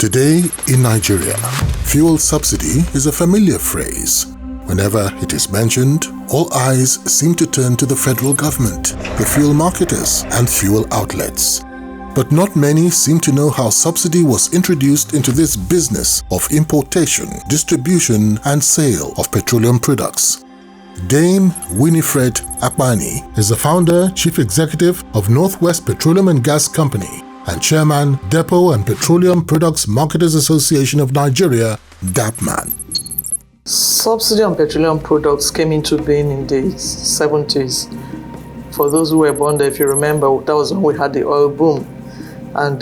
Today in Nigeria, fuel subsidy is a familiar phrase. Whenever it is mentioned, all eyes seem to turn to the federal government, the fuel marketers, and fuel outlets. But not many seem to know how subsidy was introduced into this business of importation, distribution, and sale of petroleum products. Dame Winifred Akpani is the founder, chief executive of Northwest Petroleum and Gas Company and chairman, Depot and Petroleum Products Marketers Association of Nigeria, DAPMAN. Subsidy on petroleum products came into being in the 70s. For those who were born there, if you remember, that was when we had the oil boom. And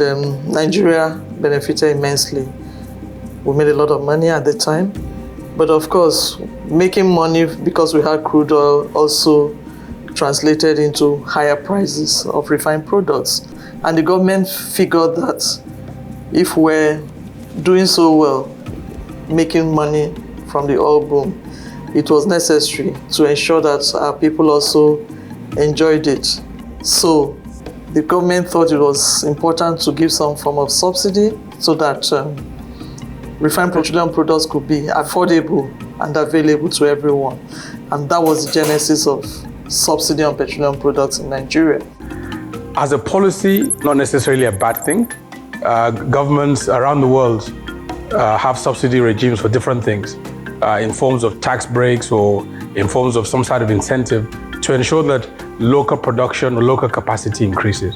Nigeria benefited immensely. We made a lot of money at the time. But of course, making money because we had crude oil also translated into higher prices of refined products. And the government figured that if we're doing so well, making money from the oil boom, it was necessary to ensure that our people also enjoyed it. So the government thought it was important to give some form of subsidy so that refined petroleum products could be affordable and available to everyone. And that was the genesis of subsidy on petroleum products in Nigeria. As a policy, not necessarily a bad thing. Governments around the world have subsidy regimes for different things in forms of tax breaks or in forms of some sort of incentive to ensure that local production or local capacity increases.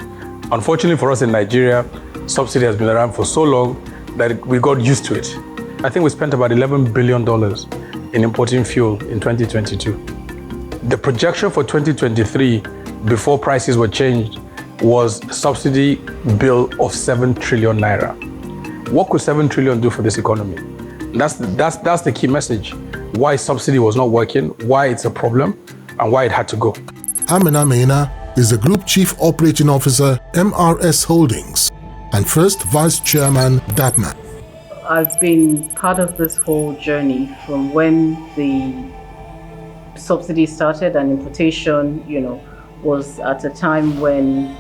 Unfortunately for us in Nigeria, subsidy has been around for so long that we got used to it. I think we spent about $11 billion in importing fuel in 2022. The projection for 2023, before prices were changed, was a subsidy bill of 7 trillion naira. What could 7 trillion do for this economy? That's the key message. Why subsidy was not working, why it's a problem, and why it had to go. Amina Mena is the Group Chief Operating Officer, MRS Holdings, and first Vice Chairman, DAPMAN. I've been part of this whole journey from when the subsidy started and importation, was at a time when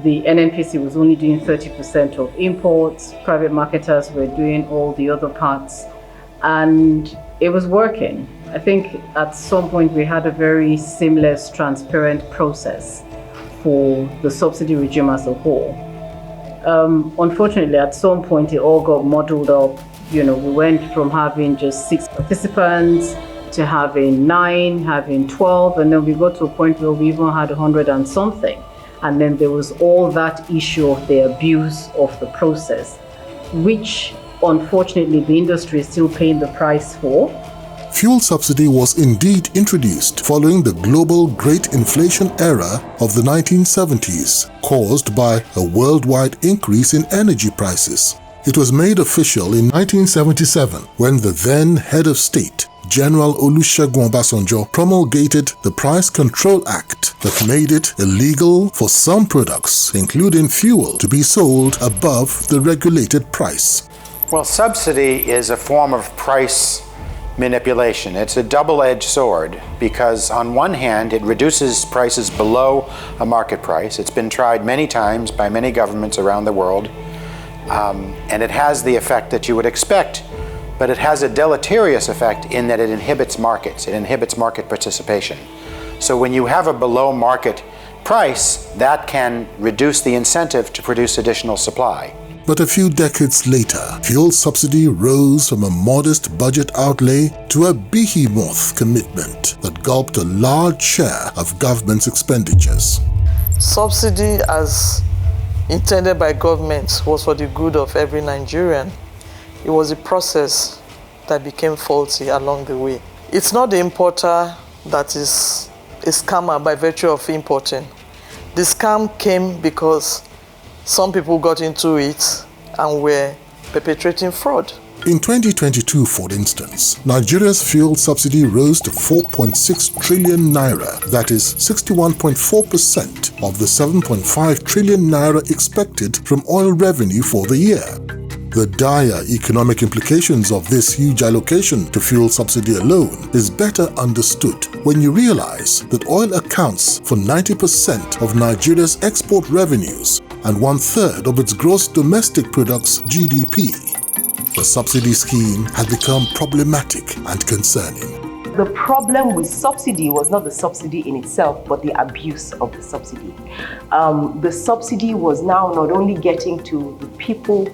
the NNPC was only doing 30% of imports, private marketers were doing all the other parts, and it was working. I think at some point we had a very seamless, transparent process for the subsidy regime as a whole. Unfortunately, at some point it all got muddled up. We went from having just 6 participants to having 9, having 12, and then we got to a point where we even had 100 and something. And then there was all that issue of the abuse of the process, which unfortunately the industry is still paying the price for. Fuel subsidy was indeed introduced following the global great inflation era of the 1970s, caused by a worldwide increase in energy prices. It was made official in 1977 when the then head of state, General Olusegun Obasanjo, promulgated the Price Control Act that made it illegal for some products, including fuel, to be sold above the regulated price. Well, subsidy is a form of price manipulation. It's a double-edged sword because on one hand, it reduces prices below a market price. It's been tried many times by many governments around the world, and it has the effect that you would expect, but it has a deleterious effect in that it inhibits markets. It inhibits market participation. So when you have a below market price, that can reduce the incentive to produce additional supply. But a few decades later, fuel subsidy rose from a modest budget outlay to a behemoth commitment that gulped a large share of government's expenditures. Subsidy, as intended by government, was for the good of every Nigerian. It was a process that became faulty along the way. It's not the importer that is a scammer by virtue of importing. The scam came because some people got into it and were perpetrating fraud. In 2022, for instance, Nigeria's fuel subsidy rose to 4.6 trillion naira, that is 61.4% of the 7.5 trillion naira expected from oil revenue for the year. The dire economic implications of this huge allocation to fuel subsidy alone is better understood when you realize that oil accounts for 90% of Nigeria's export revenues and 1/3 of its gross domestic product's GDP. the subsidy scheme had become problematic and concerning. The problem with subsidy was not the subsidy in itself, but the abuse of the subsidy. The subsidy was now not only getting to the people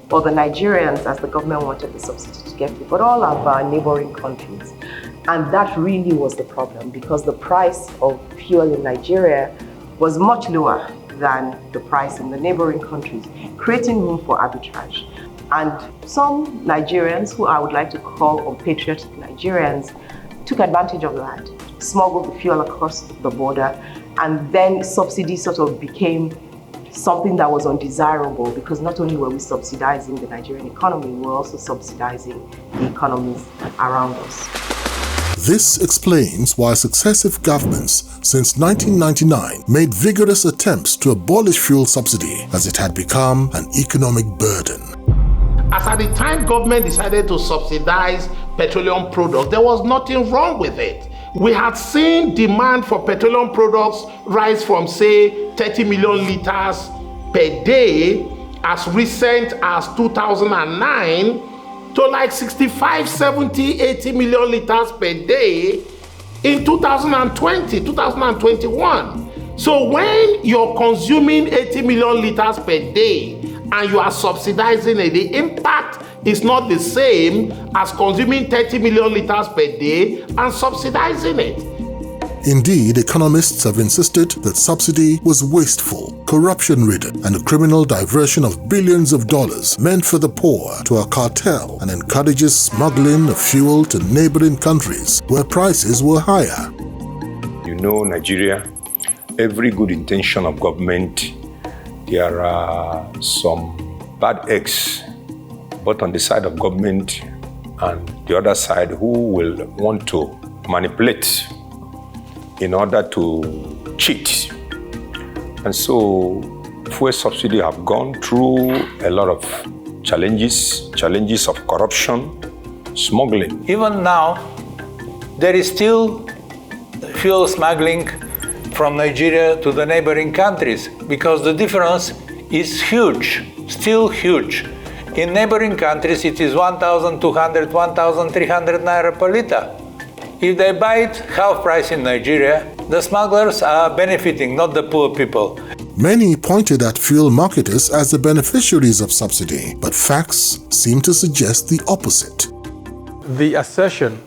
or the Nigerians, as the government wanted the subsidy to get to, but all of our neighboring countries. And that really was the problem, because the price of fuel in Nigeria was much lower than the price in the neighboring countries, creating room for arbitrage. And some Nigerians, who I would like to call unpatriotic Nigerians, took advantage of that, smuggled the fuel across the border, and then subsidy sort of became something that was undesirable, because not only were we subsidizing the Nigerian economy, we were also subsidizing the economies around us. This explains why successive governments since 1999 made vigorous attempts to abolish fuel subsidy, as it had become an economic burden. As at the time government decided to subsidize petroleum products, there was nothing wrong with it. We had seen demand for petroleum products rise from, say, 30 million liters per day as recent as 2009 to like 65, 70, 80 million liters per day in 2020, 2021. So when you're consuming 80 million liters per day and you are subsidizing it, the impact is not the same as consuming 30 million liters per day and subsidizing it. Indeed, economists have insisted that subsidy was wasteful, corruption-ridden, and a criminal diversion of billions of dollars meant for the poor to a cartel, and encourages smuggling of fuel to neighboring countries where prices were higher. You know, Nigeria, every good intention of government, there are some bad eggs, both on the side of government and the other side, who will want to manipulate in order to cheat. And so fuel subsidy have gone through a lot of challenges of corruption, smuggling. Even now, there is still fuel smuggling from Nigeria to the neighboring countries, because the difference is huge, still huge. In neighboring countries, it is 1,200, 1,300 naira per liter. If they buy it half price in Nigeria, the smugglers are benefiting, not the poor people. Many pointed at fuel marketers as the beneficiaries of subsidy, but facts seem to suggest the opposite. The assertion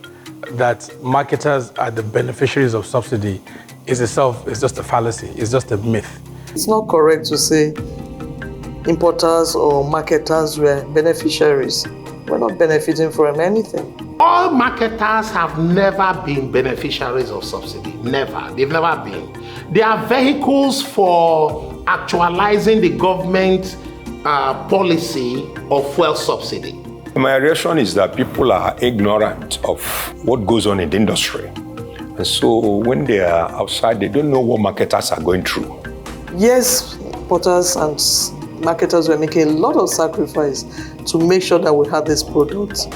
that marketers are the beneficiaries of subsidy is itself is just a fallacy, it's just a myth. It's not correct to say importers or marketers were beneficiaries. We're not benefiting from anything. All marketers have never been beneficiaries of subsidy. Never. They've never been. They are vehicles for actualizing the government policy of fuel subsidy. My reaction is that people are ignorant of what goes on in the industry. And so when they are outside, they don't know what marketers are going through. Yes, importers and marketers were making a lot of sacrifice to make sure that we had this product.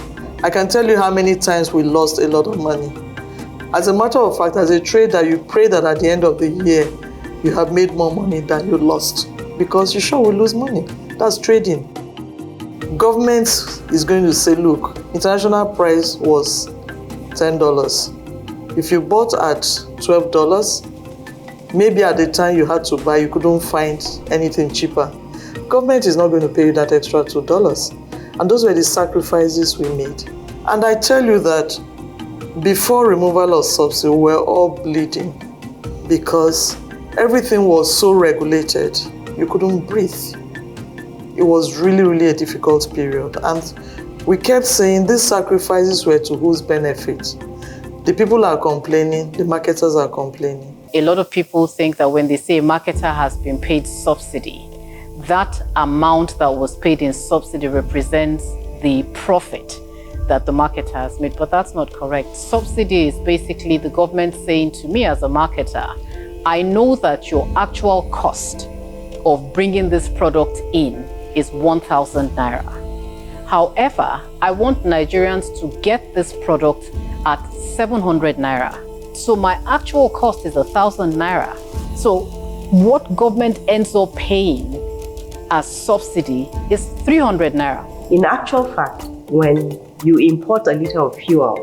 I can tell you how many times we lost a lot of money. As a matter of fact, as a trader, you pray that at the end of the year, you have made more money than you lost, because you sure will lose money. That's trading. Government is going to say, look, international price was $10. If you bought at $12, maybe at the time you had to buy, you couldn't find anything cheaper. Government is not going to pay you that extra $2. And those were the sacrifices we made. And I tell you that before removal of subsidy, we were all bleeding, because everything was so regulated, you couldn't breathe. It was really, really a difficult period. And we kept saying these sacrifices were to whose benefit? The people are complaining, the marketers are complaining. A lot of people think that when they say a marketer has been paid subsidy, that amount that was paid in subsidy represents the profit that the marketer has made, but that's not correct. Subsidy is basically the government saying to me as a marketer, I know that your actual cost of bringing this product in is 1,000 naira. However, I want Nigerians to get this product at 700 naira. So my actual cost is 1,000 naira. So what government ends up paying as subsidy is 300 naira. In actual fact, when you import a liter of fuel,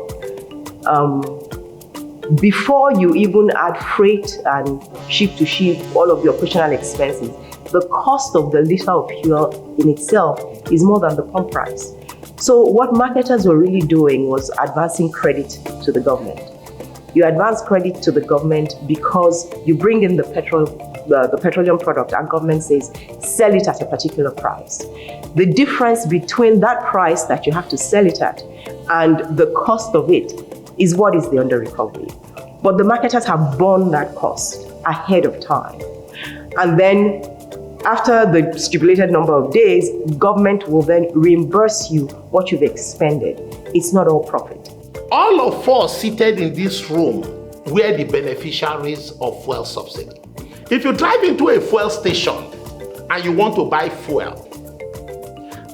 before you even add freight and ship to ship, all of the operational expenses, the cost of the liter of fuel in itself is more than the pump price. So what marketers were really doing was advancing credit to the government. You advance credit to the government because you bring in the petroleum product and government says, sell it at a particular price. The difference between that price that you have to sell it at and the cost of it is what is the under recovery. But the marketers have borne that cost ahead of time. And then after the stipulated number of days, government will then reimburse you what you've expended. It's not all profit. All of us seated in this room were the beneficiaries of fuel subsidy. If you drive into a fuel station and you want to buy fuel,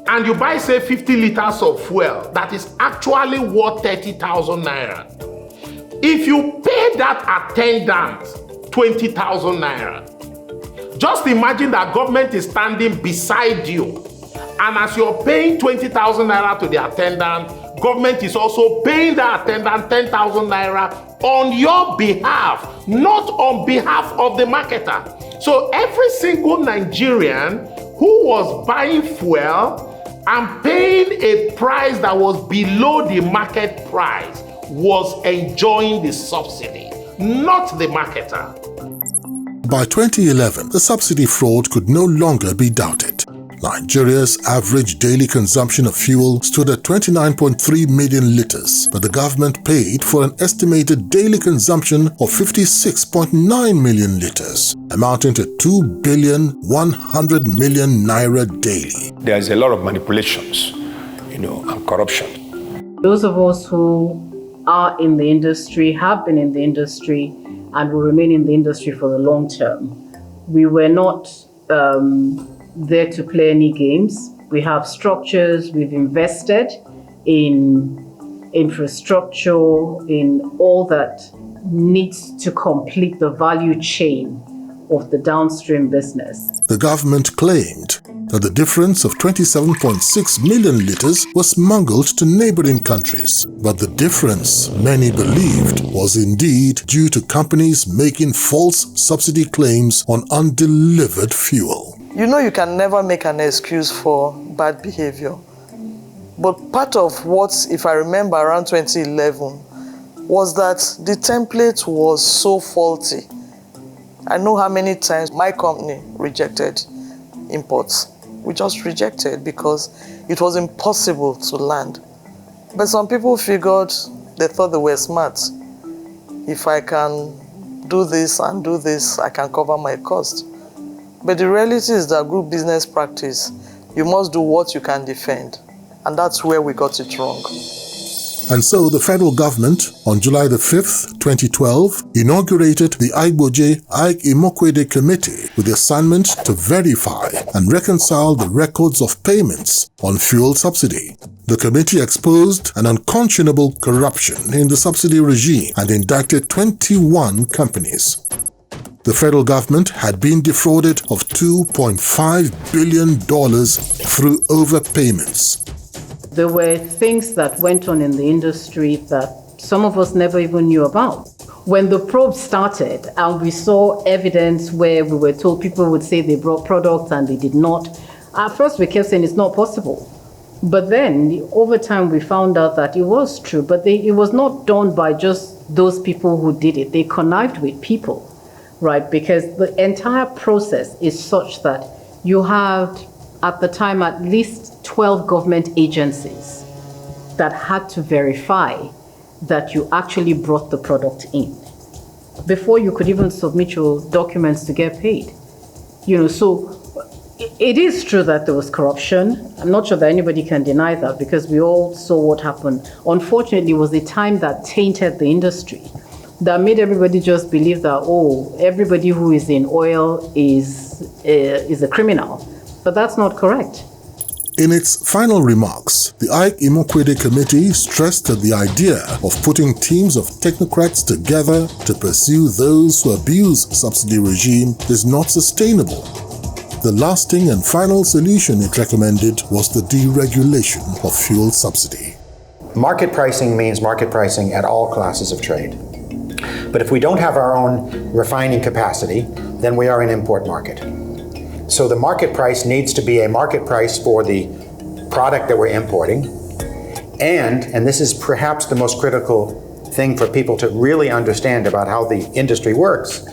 and you buy, say, 50 liters of fuel that is actually worth 30,000 naira, if you pay that attendant 20,000 naira, just imagine that government is standing beside you, and as you're paying 20,000 naira to the attendant, government is also paying the attendant 10,000 naira on your behalf, not on behalf of the marketer. So every single Nigerian who was buying fuel and paying a price that was below the market price was enjoying the subsidy, not the marketer. By 2011, the subsidy fraud could no longer be doubted. Nigeria's average daily consumption of fuel stood at 29.3 million liters, but the government paid for an estimated daily consumption of 56.9 million liters, amounting to 2,100 million naira daily. There's a lot of manipulations, and corruption. Those of us who are in the industry, have been in the industry, and will remain in the industry for the long term, we were not there to play any games. We have structures, we've invested in infrastructure, in all that needs to complete the value chain of the downstream business. The government claimed that the difference of 27.6 million liters was smuggled to neighboring countries. But the difference, many believed, was indeed due to companies making false subsidy claims on undelivered fuel. You know, you can never make an excuse for bad behavior. But part of what, if I remember around 2011, was that the template was so faulty. I know how many times my company rejected imports. We just rejected because it was impossible to land. But some people figured, they thought they were smart. If I can do this and do this, I can cover my cost. But the reality is that good business practice, you must do what you can defend. And that's where we got it wrong. And so the federal government, on July the 5th, 2012, inaugurated the Igboje Ike Imokwede Committee with the assignment to verify and reconcile the records of payments on fuel subsidy. The committee exposed an unconscionable corruption in the subsidy regime and indicted 21 companies. The federal government had been defrauded of $2.5 billion through overpayments. There were things that went on in the industry that some of us never even knew about. When the probe started and we saw evidence where we were told people would say they brought products and they did not, at first we kept saying it's not possible. But then over time we found out that it was true, but it was not done by just those people who did it. They connived with people, right? Because the entire process is such that you have, at the time, at least 12 government agencies that had to verify that you actually brought the product in before you could even submit your documents to get paid. So it is true that there was corruption. I'm not sure that anybody can deny that because we all saw what happened. Unfortunately, it was a time that tainted the industry, that made everybody just believe that, everybody who is in oil is a criminal. But that's not correct. In its final remarks, the Ike Imokwede Committee stressed that the idea of putting teams of technocrats together to pursue those who abuse subsidy regime is not sustainable. The lasting and final solution it recommended was the deregulation of fuel subsidy. Market pricing means market pricing at all classes of trade. But if we don't have our own refining capacity, then we are an import market. So the market price needs to be a market price for the product that we're importing. And this is perhaps the most critical thing for people to really understand about how the industry works,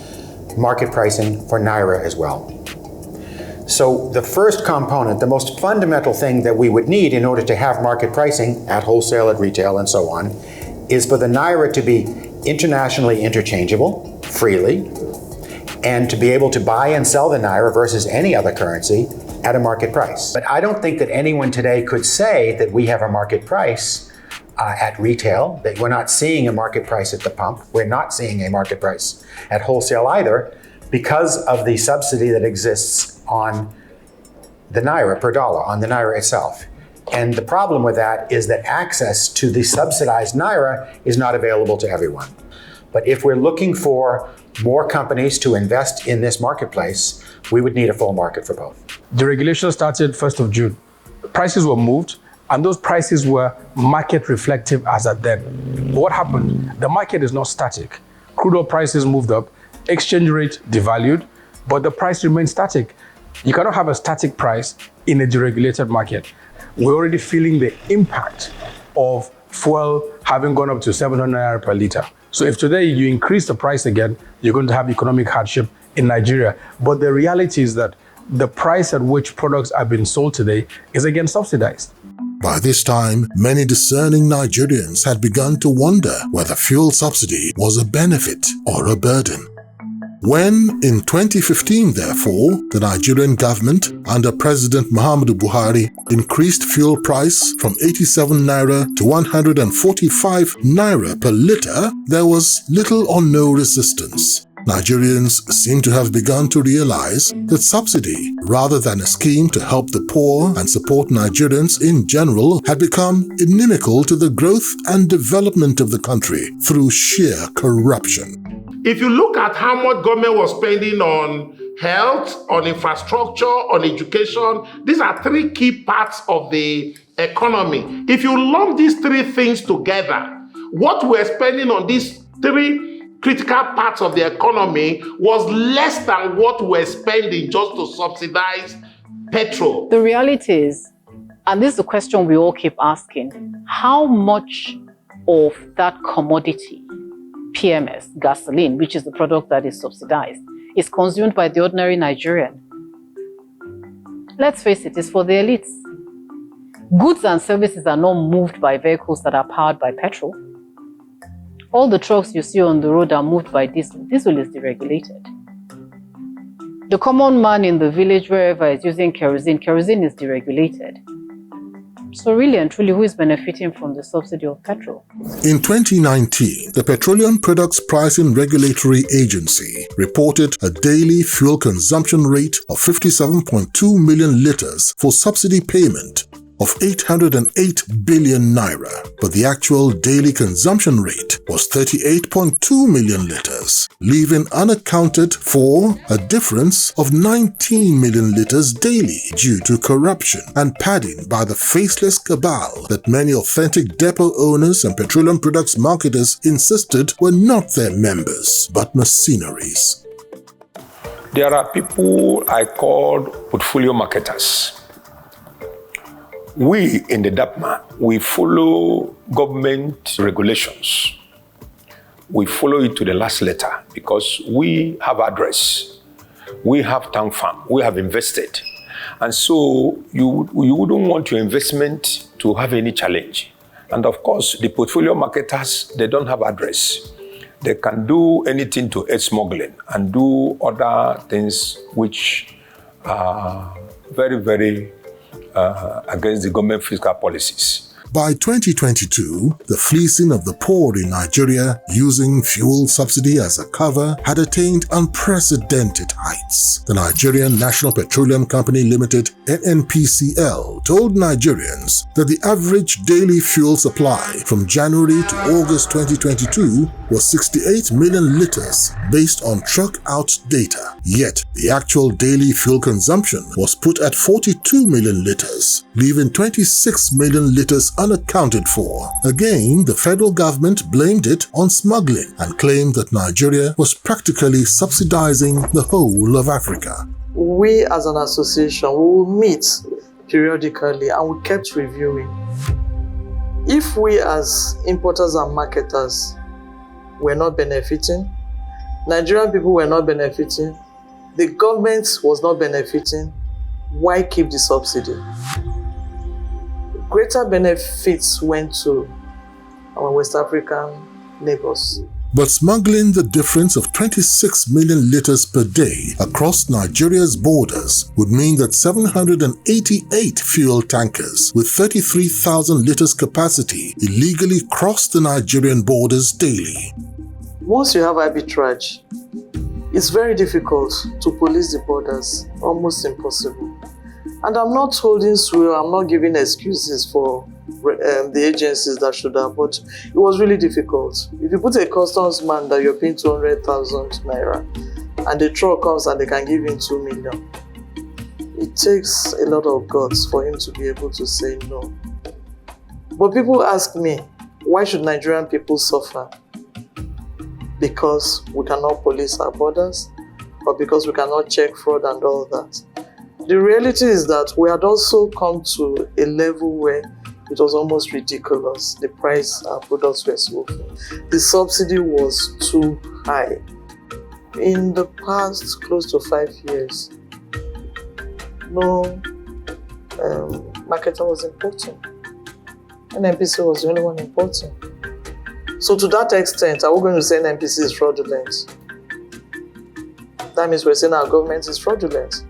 market pricing for Naira as well. So the first component, the most fundamental thing that we would need in order to have market pricing at wholesale, at retail, and so on, is for the Naira to be internationally interchangeable freely, and to be able to buy and sell the Naira versus any other currency at a market price. But I don't think that anyone today could say that we have a market price at retail, that we're not seeing a market price at the pump. We're not seeing a market price at wholesale either, because of the subsidy that exists on the Naira per dollar, on the Naira itself. And the problem with that is that access to the subsidized Naira is not available to everyone. But if we're looking for more companies to invest in this marketplace, we would need a full market for both. The regulation started 1st of June. Prices were moved, and those prices were market reflective as at then. What happened? The market is not static. Crude oil prices moved up, exchange rate devalued, but the price remained static. You cannot have a static price in a deregulated market. We're already feeling the impact of fuel having gone up to 700 naira per litre. So if today you increase the price again, you're going to have economic hardship in Nigeria. But the reality is that the price at which products are being sold today is again subsidized. By this time, many discerning Nigerians had begun to wonder whether fuel subsidy was a benefit or a burden. When, in 2015, therefore, the Nigerian government under President Muhammadu Buhari increased fuel price from 87 naira to 145 naira per litre, there was little or no resistance. Nigerians seem to have begun to realize that subsidy, rather than a scheme to help the poor and support Nigerians in general, had become inimical to the growth and development of the country through sheer corruption. If you look at how much government was spending on health, on infrastructure, on education, these are three key parts of the economy. If you lump these three things together, what we're spending on these three critical parts of the economy was less than what we're spending just to subsidize petrol. The reality is, and this is the question we all keep asking, how much of that commodity, PMS, gasoline, which is the product that is subsidized, is consumed by the ordinary Nigerian? Let's face it, it's for the elites. Goods and services are not moved by vehicles that are powered by petrol. All the trucks you see on the road are moved by diesel. Diesel is deregulated. The common man in the village, wherever, is using kerosene. Kerosene is deregulated. So really and truly, who is benefiting from the subsidy of petrol? In 2019, the Petroleum Products Pricing Regulatory Agency reported a daily fuel consumption rate of 57.2 million litres for subsidy payment of 808 billion naira, but the actual daily consumption rate was 38.2 million litres, leaving unaccounted for a difference of 19 million litres daily due to corruption and padding by the faceless cabal that many authentic depot owners and petroleum products marketers insisted were not their members, but mercenaries. There are people I call portfolio marketers. We in the DAPMA, we follow government regulations. We follow it to the last letter because we have address, we have town farm, we have invested. And so you wouldn't want your investment to have any challenge. And of course, the portfolio marketers, they don't have address. They can do anything to aid smuggling and do other things which are very, very against the government fiscal policies. By 2022, the fleecing of the poor in Nigeria using fuel subsidy as a cover had attained unprecedented heights. The Nigerian National Petroleum Company Limited, NNPCL, told Nigerians that the average daily fuel supply from January to August 2022 was 68 million liters based on truck-out data. Yet, the actual daily fuel consumption was put at 42 million liters, leaving 26 million liters unaccounted for. Again, the federal government blamed it on smuggling and claimed that Nigeria was practically subsidizing the whole of Africa. We as an association will meet periodically and we kept reviewing. If we as importers and marketers were not benefiting, Nigerian people were not benefiting, the government was not benefiting, why keep the subsidy? Greater benefits went to our West African neighbors. But smuggling the difference of 26 million liters per day across Nigeria's borders would mean that 788 fuel tankers with 33,000 liters capacity illegally cross the Nigerian borders daily. Once you have arbitrage, it's very difficult to police the borders, almost impossible. And I'm not holding swear, I'm not giving excuses for the agencies that should have, but it was really difficult. If you put a customs man that you're paying 200,000 naira and the truck comes and they can give him 2 million, it takes a lot of guts for him to be able to say no. But people ask me, why should Nigerian people suffer? Because we cannot police our borders or because we cannot check fraud and all that. The reality is that we had also come to a level where it was almost ridiculous. The price our products were so high. The subsidy was too high. In the past close to 5 years, no marketer was importing. NNPC was the only one importing. So to that extent, are we going to say NNPC is fraudulent? That means we're saying our government is fraudulent.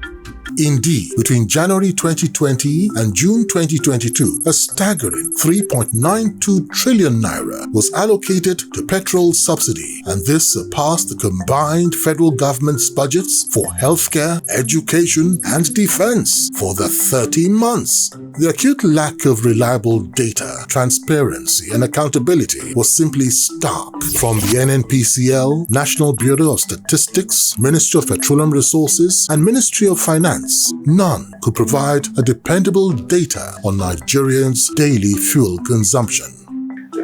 Indeed, between January 2020 and June 2022, a staggering 3.92 trillion naira was allocated to petrol subsidy, and this surpassed the combined federal government's budgets for healthcare, education, and defense for the 13 months. The acute lack of reliable data, transparency, and accountability was simply stark. From the NNPCL, National Bureau of Statistics, Ministry of Petroleum Resources, and Ministry of Finance, none could provide a dependable data on Nigerians' daily fuel consumption.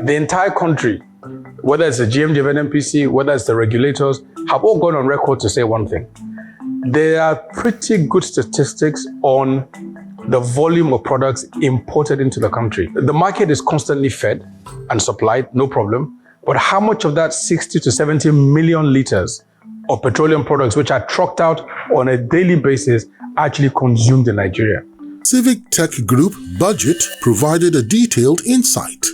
The entire country, whether it's the GMD of NNPC, whether it's the regulators, have all gone on record to say one thing. There are pretty good statistics on the volume of products imported into the country. The market is constantly fed and supplied, no problem. But how much of that 60 to 70 million liters of petroleum products which are trucked out on a daily basis actually consumed in Nigeria? Civic Tech Group Budget provided a detailed insight.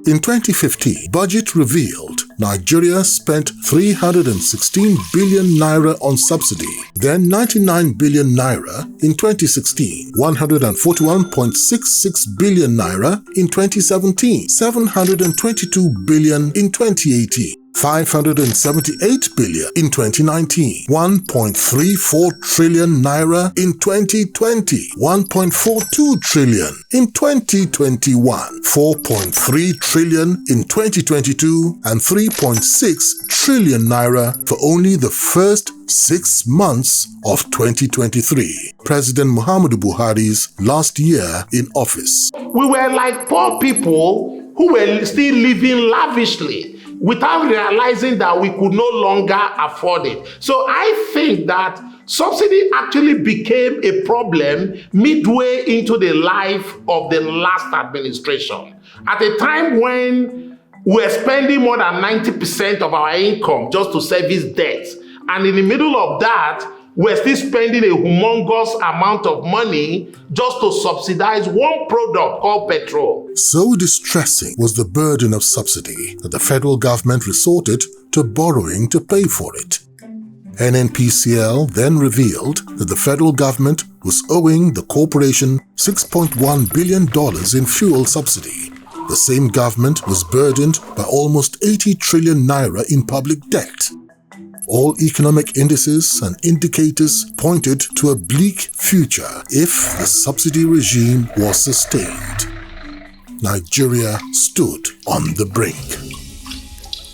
In 2015, Budget revealed Nigeria spent 316 billion naira on subsidy, then 99 billion naira in 2016, 141.66 billion naira in 2017, 722 billion in 2018. 578 billion in 2019, 1.34 trillion naira in 2020, 1.42 trillion in 2021, 4.3 trillion in 2022, and 3.6 trillion naira for only the first 6 months of 2023, President Muhammadu Buhari's last year in office. We were like poor people who were still living lavishly, without realizing that we could no longer afford it. So I think that subsidy actually became a problem midway into the life of the last administration. At a time when we're spending more than 90% of our income just to service debt, and in the middle of that, we're still spending a humongous amount of money just to subsidize one product called petrol. So distressing was the burden of subsidy that the federal government resorted to borrowing to pay for it. NNPCL then revealed that the federal government was owing the corporation $6.1 billion in fuel subsidy. the same government was burdened by almost 80 trillion naira in public debt. All economic indices and indicators pointed to a bleak future if the subsidy regime was sustained. Nigeria stood on the brink.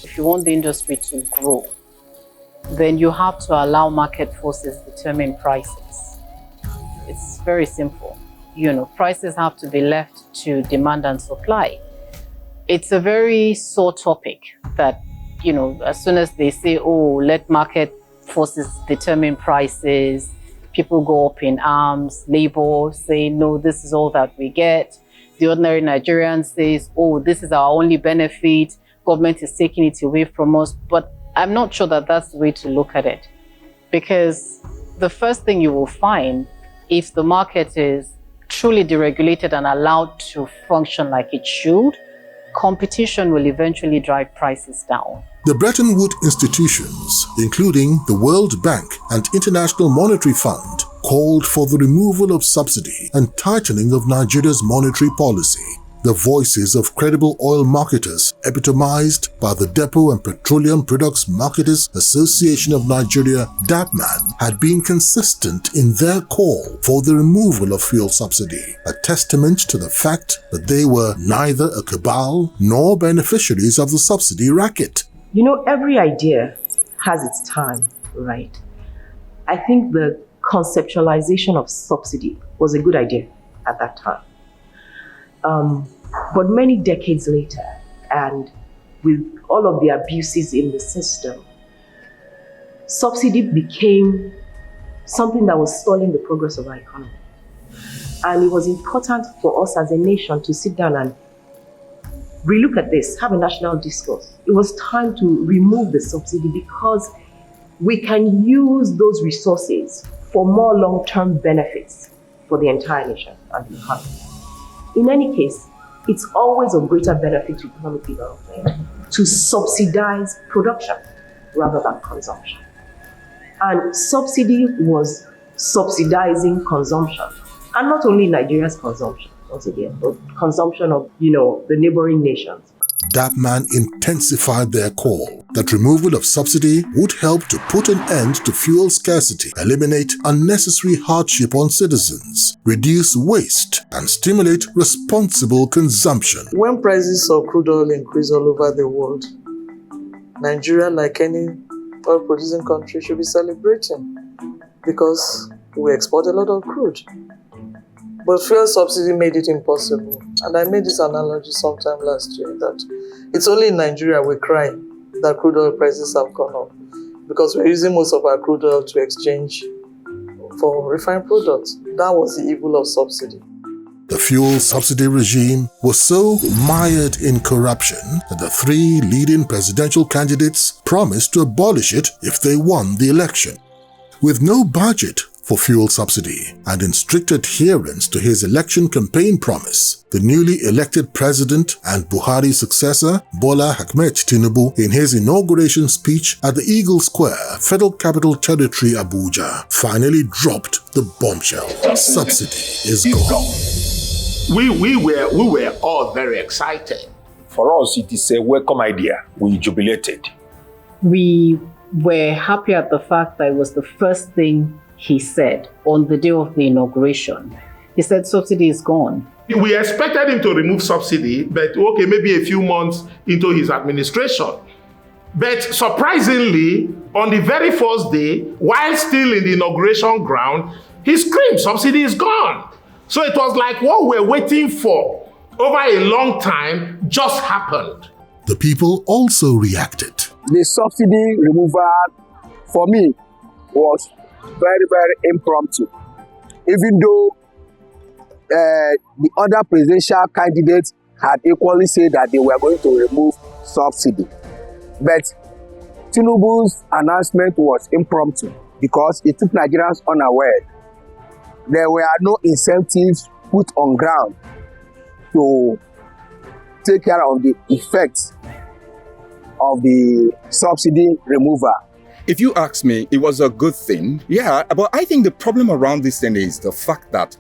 If you want the industry to grow, then you have to allow market forces determine prices. It's very simple. Prices have to be left to demand and supply. It's a very sore topic that, as soon as they say, oh, let market forces determine prices, people go up in arms, labor say, no, this is all that we get. The ordinary Nigerian says, oh, this is our only benefit. Government is taking it away from us. But I'm not sure that that's the way to look at it. Because the first thing you will find, if the market is truly deregulated and allowed to function like it should, competition will eventually drive prices down. The Bretton Woods institutions, including the World Bank and International Monetary Fund, called for the removal of subsidy and tightening of Nigeria's monetary policy. The voices of credible oil marketers, epitomized by the Depot and Petroleum Products Marketers Association of Nigeria, DAPMAN, had been consistent in their call for the removal of fuel subsidy, a testament to the fact that they were neither a cabal nor beneficiaries of the subsidy racket. Every idea has its time, right? I think the conceptualization of subsidy was a good idea at that time. But many decades later, and with all of the abuses in the system, subsidy became something that was stalling the progress of our economy. And it was important for us as a nation to sit down and relook at this, have a national discourse. It was time to remove the subsidy because we can use those resources for more long-term benefits for the entire nation and the economy. In any case, it's always of greater benefit to economic development to subsidize production rather than consumption. And subsidy was subsidizing consumption. And not only Nigeria's consumption, once again, but consumption of, the neighboring nations. DAPMAN intensified their call that removal of subsidy would help to put an end to fuel scarcity, eliminate unnecessary hardship on citizens, reduce waste, and stimulate responsible consumption. When prices of crude oil increase all over the world, Nigeria, like any oil-producing country, should be celebrating because we export a lot of crude. But fuel subsidy made it impossible. And I made this analogy sometime last year that it's only in Nigeria we cry that crude oil prices have gone up because we're using most of our crude oil to exchange for refined products. That was the evil of subsidy. The fuel subsidy regime was so mired in corruption that the three leading presidential candidates promised to abolish it if they won the election. With no budget for fuel subsidy and in strict adherence to his election campaign promise, the newly elected president and Buhari's successor, Bola Ahmed Tinubu, in his inauguration speech at the Eagle Square, Federal Capital Territory, Abuja, finally dropped the bombshell. Subsidy is gone. We were all very excited. For us, it is a welcome idea. We jubilated. We were happy at the fact that it was the first thing he said on the day of the inauguration. He said subsidy is gone. We expected him to remove subsidy, but okay, maybe a few months into his administration. But surprisingly, on the very first day, while still in the inauguration ground, he screamed, subsidy is gone. So it was like what we're waiting for over a long time just happened. The people also reacted. The subsidy removal, for me, was very, very impromptu. Even though the other presidential candidates had equally said that they were going to remove subsidy. But Tinubu's announcement was impromptu because it took Nigerians unaware. There were no incentives put on ground to take care of the effects of the subsidy removal. If you ask me, it was a good thing. Yeah, but I think the problem around this thing is the fact that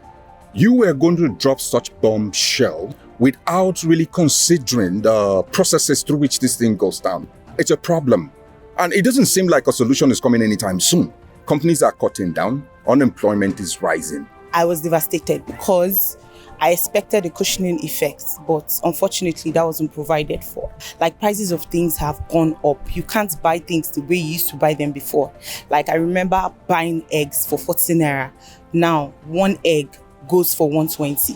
you were going to drop such bombshell without really considering the processes through which this thing goes down. It's a problem. And it doesn't seem like a solution is coming anytime soon. Companies are cutting down, unemployment is rising. I was devastated because I expected a cushioning effect, but unfortunately that wasn't provided for. Like, prices of things have gone up. You can't buy things the way you used to buy them before. Like, I remember buying eggs for 40 naira. Now, one egg goes for 120.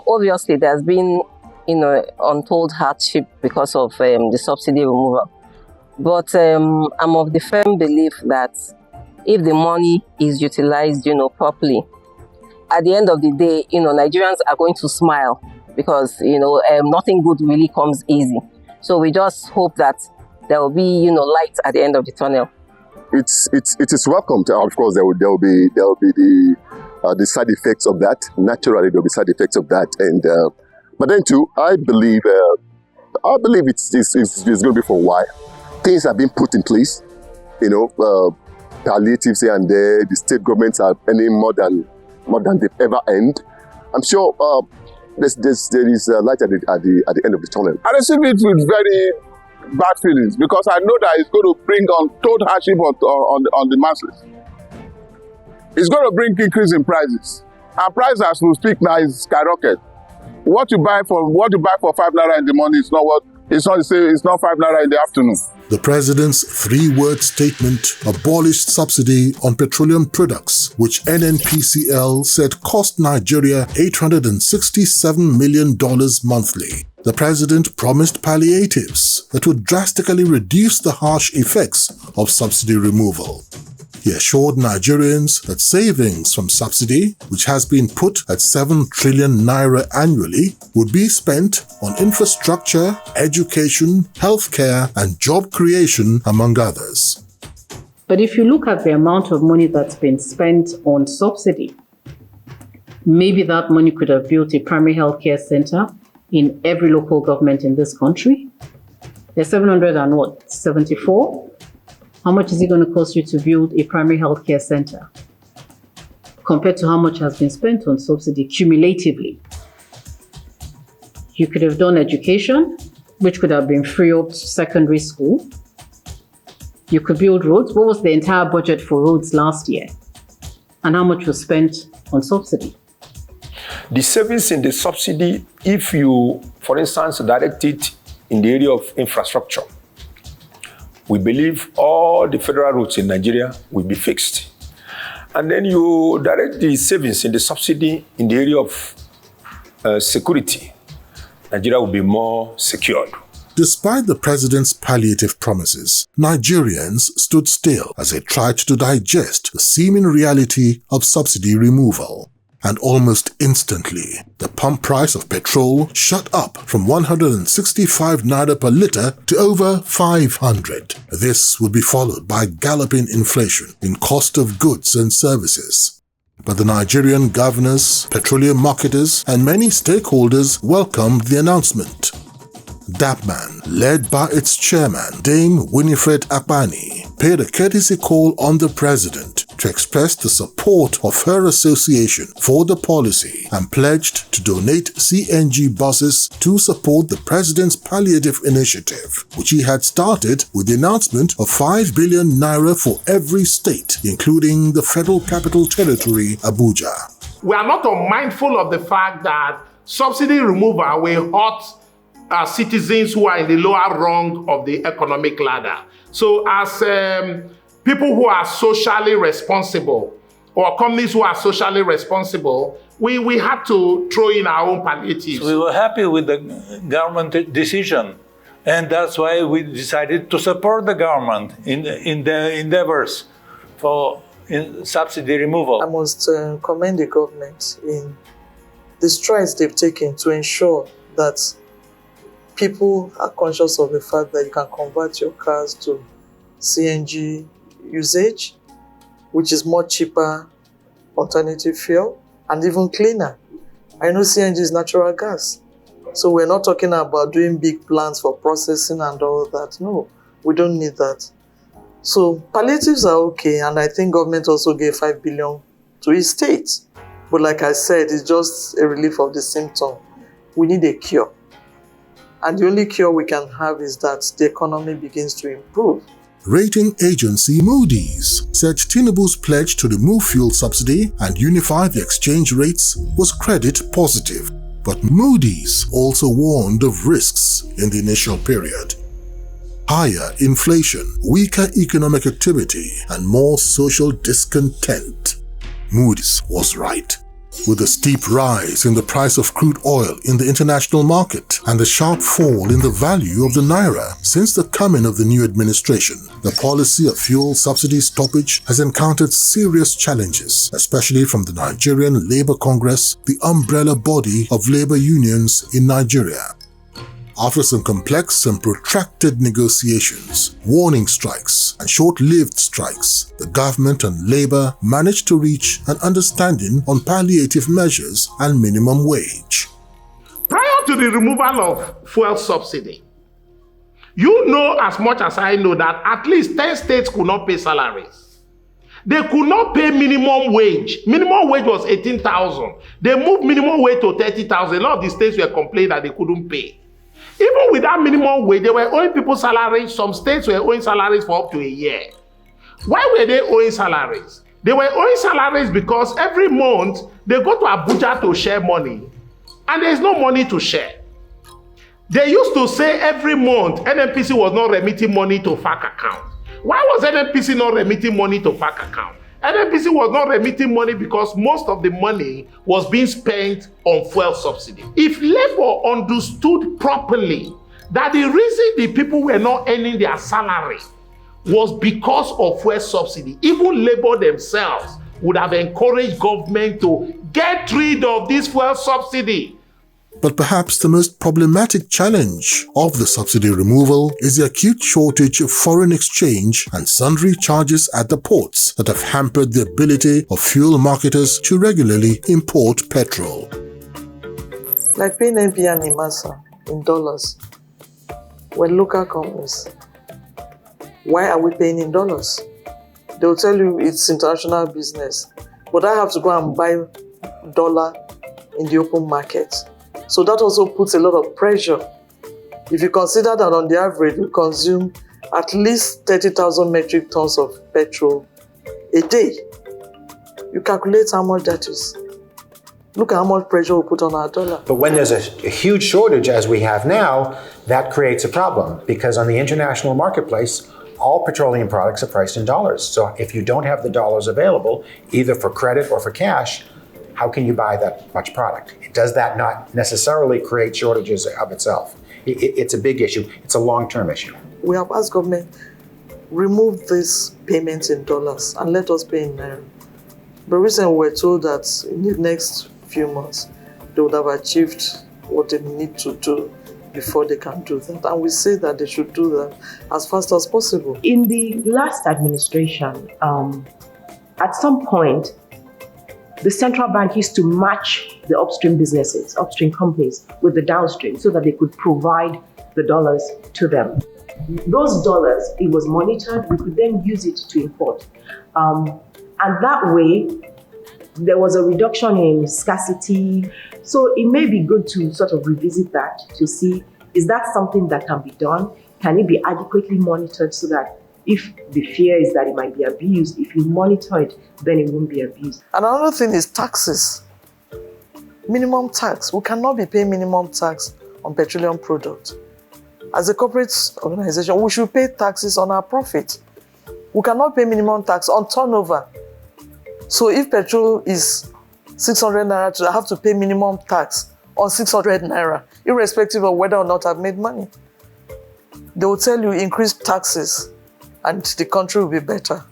Obviously, there's been, untold hardship because of the subsidy removal. But I'm of the firm belief that if the money is utilized, properly, at the end of the day, Nigerians are going to smile because, nothing good really comes easy. So we just hope that there will be, light at the end of the tunnel. It is welcomed. Of course, there will be the side effects of that. Naturally, there will be side effects of that. And but then too, I believe it's going to be for a while. Things have been put in place. Palliatives here and there. The state governments are earning more than they've ever earned. I'm sure there is light at the end of the tunnel. I receive it with very bad feelings because I know that it's going to bring untold hardship on the masses. It's going to bring increase in prices. And prices as we speak now is skyrocket. What you buy for 5 naira in the morning is not 5 naira in the afternoon. The president's three-word statement abolished subsidy on petroleum products, which NNPCL said cost Nigeria $867 million monthly. The president promised palliatives that would drastically reduce the harsh effects of subsidy removal. He assured Nigerians that savings from subsidy, which has been put at 7 trillion naira annually, would be spent on infrastructure, education, healthcare, and job creation, among others. But if you look at the amount of money that's been spent on subsidy, maybe that money could have built a primary healthcare center in every local government in this country. There's 774. How much is it going to cost you to build a primary healthcare center compared to how much has been spent on subsidy cumulatively? You could have done education, which could have been free up to secondary school. You could build roads. What was the entire budget for roads last year? And how much was spent on subsidy? The savings in the subsidy, if you, for instance, direct it in the area of infrastructure, we believe all the federal roads in Nigeria will be fixed. And then you direct the savings in the subsidy in the area of security. Nigeria will be more secured. Despite the president's palliative promises, Nigerians stood still as they tried to digest the seeming reality of subsidy removal. And almost instantly, the pump price of petrol shot up from 165 naira per litre to over 500. This would be followed by galloping inflation in cost of goods and services. But the Nigerian governors, petroleum marketers, and many stakeholders welcomed the announcement. DAPMAN, led by its chairman, Dame Winifred Akpani, paid a courtesy call on the president to express the support of her association for the policy and pledged to donate CNG buses to support the president's palliative initiative, which he had started with the announcement of 5 billion naira for every state, including the Federal Capital Territory, Abuja. We are not unmindful of the fact that subsidy removal will hurt citizens who are in the lower rung of the economic ladder. So as people who are socially responsible or companies who are socially responsible, we had to throw in our own palliatives. We were happy with the government decision, and that's why we decided to support the government in the endeavors for subsidy removal. I must commend the government in the strides they've taken to ensure that people are conscious of the fact that you can convert your cars to CNG usage, which is more cheaper alternative fuel and even cleaner. I know CNG is natural gas. So we're not talking about doing big plants for processing and all that. No, we don't need that. So palliatives are okay, and I think government also gave 5 billion to each state. But like I said, it's just a relief of the symptom. We need a cure. And the only cure we can have is that the economy begins to improve. Rating agency Moody's said Tinubu's pledge to remove fuel subsidy and unify the exchange rates was credit positive. But Moody's also warned of risks in the initial period. Higher inflation, weaker economic activity, and more social discontent. Moody's was right. With the steep rise in the price of crude oil in the international market and the sharp fall in the value of the naira since the coming of the new administration, the policy of fuel subsidy stoppage has encountered serious challenges, especially from the Nigerian Labour Congress, the umbrella body of labour unions in Nigeria. After some complex and protracted negotiations, warning strikes, and short-lived strikes, the government and Labour managed to reach an understanding on palliative measures and minimum wage. Prior to the removal of fuel subsidy, you know as much as I know that at least 10 states could not pay salaries. They could not pay minimum wage. Minimum wage was 18,000. They moved minimum wage to 30,000. A lot of the states were complaining that they couldn't pay. Even with that minimum wage, they were owing people salaries. Some states were owing salaries for up to a year. Why were they owing salaries? They were owing salaries because every month they go to Abuja to share money, and there is no money to share. They used to say every month NNPC was not remitting money to FAC account. Why was NNPC not remitting money to FAC account? NNPC was not remitting money because most of the money was being spent on fuel subsidy. If Labour understood properly that the reason the people were not earning their salary was because of fuel subsidy, even Labour themselves would have encouraged government to get rid of this fuel subsidy. But perhaps the most problematic challenge of the subsidy removal is the acute shortage of foreign exchange and sundry charges at the ports that have hampered the ability of fuel marketers to regularly import petrol. Like paying NP and IMASA in dollars. We're local companies. Why are we paying in dollars? They'll tell you it's international business, but I have to go and buy dollar in the open market. So that also puts a lot of pressure. If you consider that on the average, we consume at least 30,000 metric tons of petrol a day, you calculate how much that is. Look at how much pressure we put on our dollar. But when there's a huge shortage, as we have now, that creates a problem because on the international marketplace, all petroleum products are priced in dollars. So if you don't have the dollars available, either for credit or for cash, how can you buy that much product? Does that not necessarily create shortages of itself? It's a big issue. It's a long-term issue. We have asked government, remove these payments in dollars and let us pay in naira. But recently we were told that in the next few months, they would have achieved what they need to do before they can do that. And we say that they should do that as fast as possible. In the last administration, at some point, the central bank used to match the upstream businesses, upstream companies, with the downstream so that they could provide the dollars to them. Those dollars, it was monitored, we could then use it to import. And that way, there was a reduction in scarcity. So it may be good to sort of revisit that to see, is that something that can be done? Can it be adequately monitored so that if the fear is that it might be abused, if you monitor it, then it won't be abused? And another thing is taxes. Minimum tax. We cannot be paying minimum tax on petroleum products. As a corporate organization, we should pay taxes on our profit. We cannot pay minimum tax on turnover. So if petrol is 600 naira, I have to pay minimum tax on 600 naira, irrespective of whether or not I've made money. They will tell you increase taxes and the country will be better.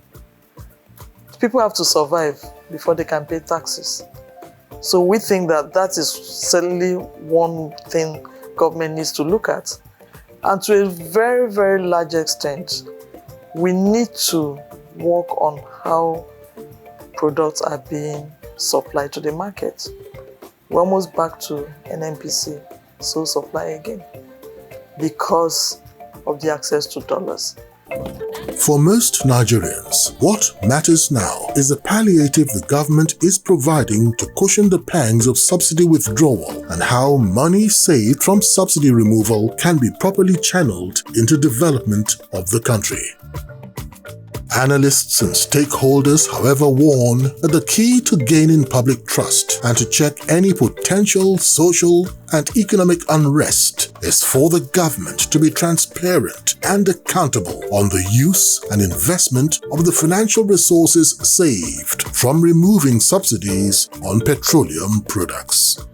People have to survive before they can pay taxes. So we think that that is certainly one thing government needs to look at. And to a very, very large extent, we need to work on how products are being supplied to the market. We're almost back to NNPC, sole supply again, because of the access to dollars. For most Nigerians, what matters now is the palliative the government is providing to cushion the pangs of subsidy withdrawal and how money saved from subsidy removal can be properly channeled into development of the country. Analysts and stakeholders, however, warn that the key to gaining public trust and to check any potential social and economic unrest is for the government to be transparent and accountable on the use and investment of the financial resources saved from removing subsidies on petroleum products.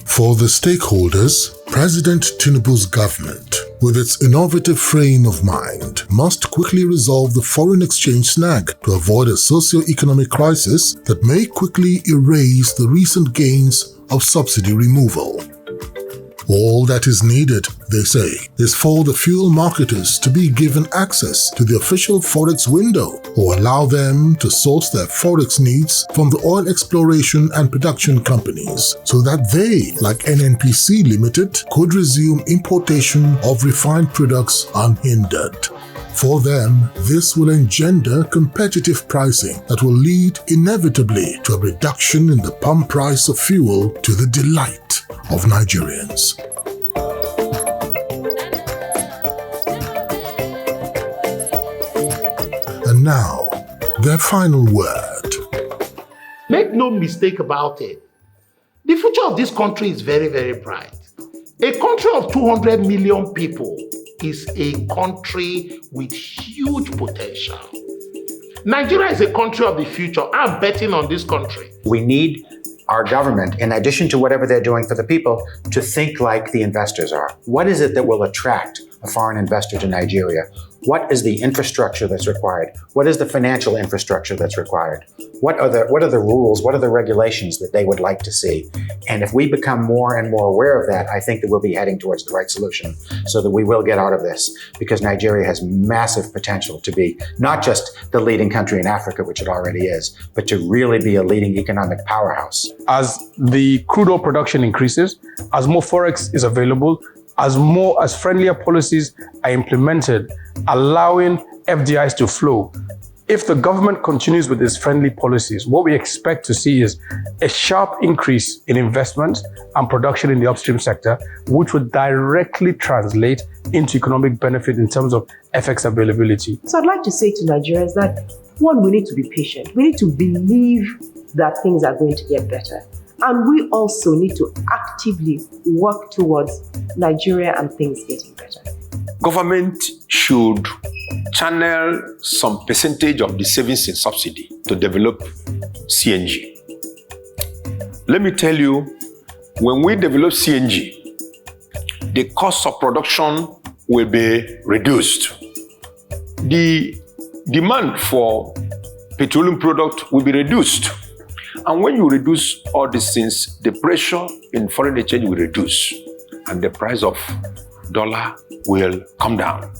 For the stakeholders, President Tinubu's government, with its innovative frame of mind, must quickly resolve the foreign exchange snag to avoid a socio-economic crisis that may quickly erase the recent gains of subsidy removal. All that is needed, they say, is for the fuel marketers to be given access to the official forex window or allow them to source their forex needs from the oil exploration and production companies so that they, like NNPC Limited, could resume importation of refined products unhindered. For them, this will engender competitive pricing that will lead inevitably to a reduction in the pump price of fuel to the delight of Nigerians. And now, their final word. Make no mistake about it. The future of this country is very, very bright. A country of 200 million people is a country with huge potential. Nigeria is a country of the future. I'm betting on this country. We need our government, in addition to whatever they're doing for the people, to think like the investors are. What is it that will attract a foreign investor to Nigeria? What is the infrastructure that's required? What is the financial infrastructure that's required? What are the rules? What are the regulations that they would like to see? And if we become more and more aware of that, I think that we'll be heading towards the right solution so that we will get out of this, because Nigeria has massive potential to be not just the leading country in Africa, which it already is, but to really be a leading economic powerhouse. As the crude oil production increases, as more forex is available, as friendlier policies are implemented, allowing FDIs to flow. If the government continues with its friendly policies, what we expect to see is a sharp increase in investment and production in the upstream sector, which would directly translate into economic benefit in terms of FX availability. So I'd like to say to Nigerians that, one, we need to be patient. We need to believe that things are going to get better. And we also need to actively work towards Nigeria and things getting better. Government should channel some percentage of the savings in subsidy to develop CNG. Let me tell you, when we develop CNG, the cost of production will be reduced. The demand for petroleum product will be reduced. And when you reduce all these things, the pressure in foreign exchange will reduce and the price of dollar will come down.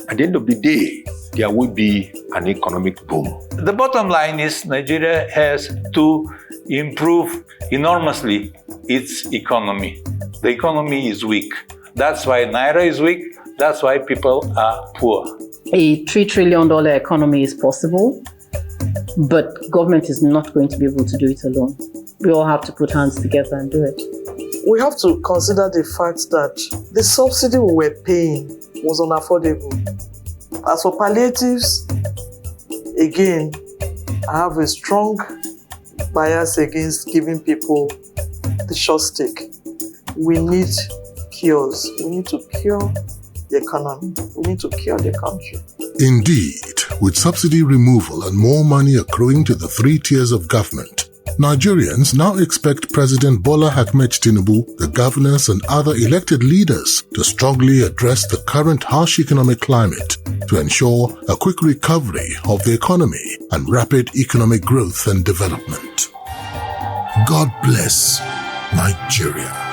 At the end of the day, there will be an economic boom. The bottom line is Nigeria has to improve enormously its economy. The economy is weak. That's why Naira is weak. That's why people are poor. A $3 trillion economy is possible, but government is not going to be able to do it alone. We all have to put hands together and do it. We have to consider the fact that the subsidy we were paying was unaffordable. As for palliatives, again, I have a strong bias against giving people the short stick. We need cures. We need to cure the economy. We need to cure the country. Indeed, with subsidy removal and more money accruing to the three tiers of government, Nigerians now expect President Bola Ahmed Tinubu, the governors and other elected leaders to strongly address the current harsh economic climate to ensure a quick recovery of the economy and rapid economic growth and development. God bless Nigeria.